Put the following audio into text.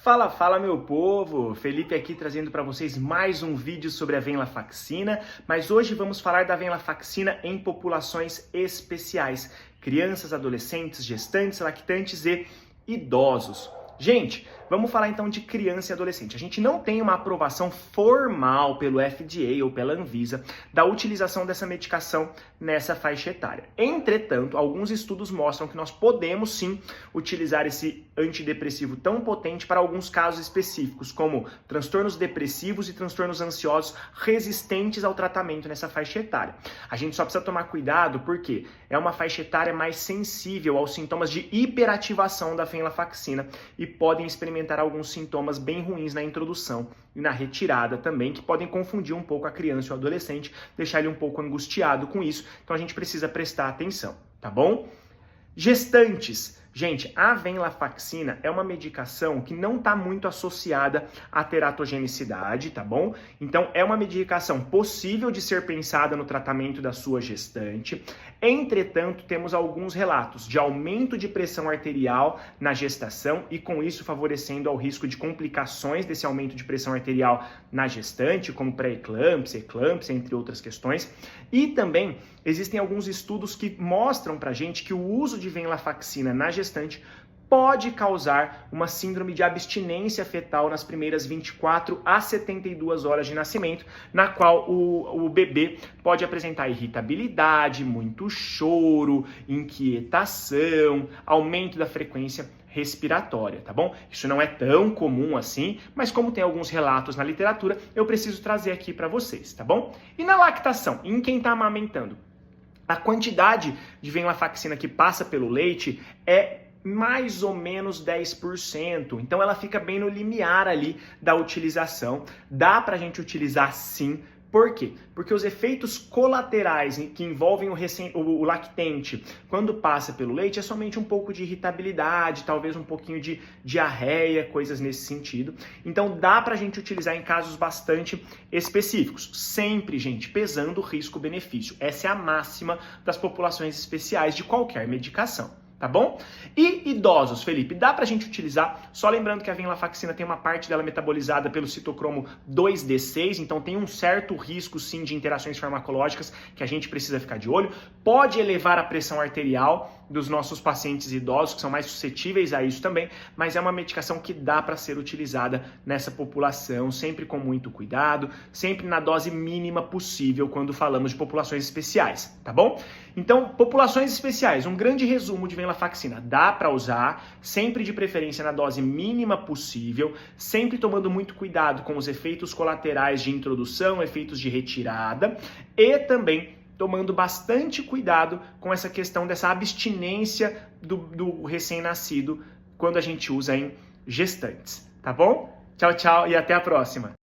Fala, fala meu povo! Felipe aqui trazendo para vocês mais um vídeo sobre a venlafaxina, mas hoje vamos falar da venlafaxina em populações especiais, crianças, adolescentes, gestantes, lactantes e idosos. Gente, vamos falar então de criança e adolescente. A gente não tem uma aprovação formal pelo FDA ou pela Anvisa da utilização dessa medicação nessa faixa etária. Entretanto, alguns estudos mostram que nós podemos sim utilizar esse antidepressivo tão potente para alguns casos específicos, como transtornos depressivos e transtornos ansiosos resistentes ao tratamento nessa faixa etária. A gente só precisa tomar cuidado porque é uma faixa etária mais sensível aos sintomas de hiperativação da venlafaxina e podem experimentar alguns sintomas bem ruins na introdução e na retirada também, que podem confundir um pouco a criança ou o adolescente, deixar ele um pouco angustiado com isso. Então a gente precisa prestar atenção, tá bom? Gestantes. Gente, a venlafaxina é uma medicação que não está muito associada à teratogenicidade, tá bom? Então, é uma medicação possível de ser pensada no tratamento da sua gestante. Entretanto, temos alguns relatos de aumento de pressão arterial na gestação e, com isso, favorecendo ao risco de complicações desse aumento de pressão arterial na gestante, como pré-eclâmpsia, eclâmpsia, entre outras questões. E também existem alguns estudos que mostram pra gente que o uso de venlafaxina na gestante pode causar uma síndrome de abstinência fetal nas primeiras 24 a 72 horas de nascimento, na qual o bebê pode apresentar irritabilidade, muito choro, inquietação, aumento da frequência respiratória, tá bom? Isso não é tão comum assim, mas como tem alguns relatos na literatura, eu preciso trazer aqui para vocês, tá bom? E na lactação, em quem está amamentando? A quantidade de venlafaxina que passa pelo leite é mais ou menos 10%, então ela fica bem no limiar ali da utilização. Dá pra gente utilizar sim. Por quê? Porque os efeitos colaterais que envolvem o lactente quando passa pelo leite é somente um pouco de irritabilidade, talvez um pouquinho de diarreia, coisas nesse sentido. Então dá pra gente utilizar em casos bastante específicos. Sempre, gente, pesando o risco-benefício. Essa é a máxima das populações especiais de qualquer medicação. Tá bom? E idosos, Felipe, dá pra gente utilizar, só lembrando que a venlafaxina tem uma parte dela metabolizada pelo citocromo 2D6, então tem um certo risco sim de interações farmacológicas que a gente precisa ficar de olho. Pode elevar a pressão arterial dos nossos pacientes idosos, que são mais suscetíveis a isso também, mas é uma medicação que dá para ser utilizada nessa população, sempre com muito cuidado, sempre na dose mínima possível quando falamos de populações especiais, tá bom? Então, populações especiais, um grande resumo de venlafaxina, dá para usar, sempre de preferência na dose mínima possível, sempre tomando muito cuidado com os efeitos colaterais de introdução, efeitos de retirada e também tomando bastante cuidado com essa questão dessa abstinência do recém-nascido quando a gente usa em gestantes, tá bom? Tchau, tchau e até a próxima!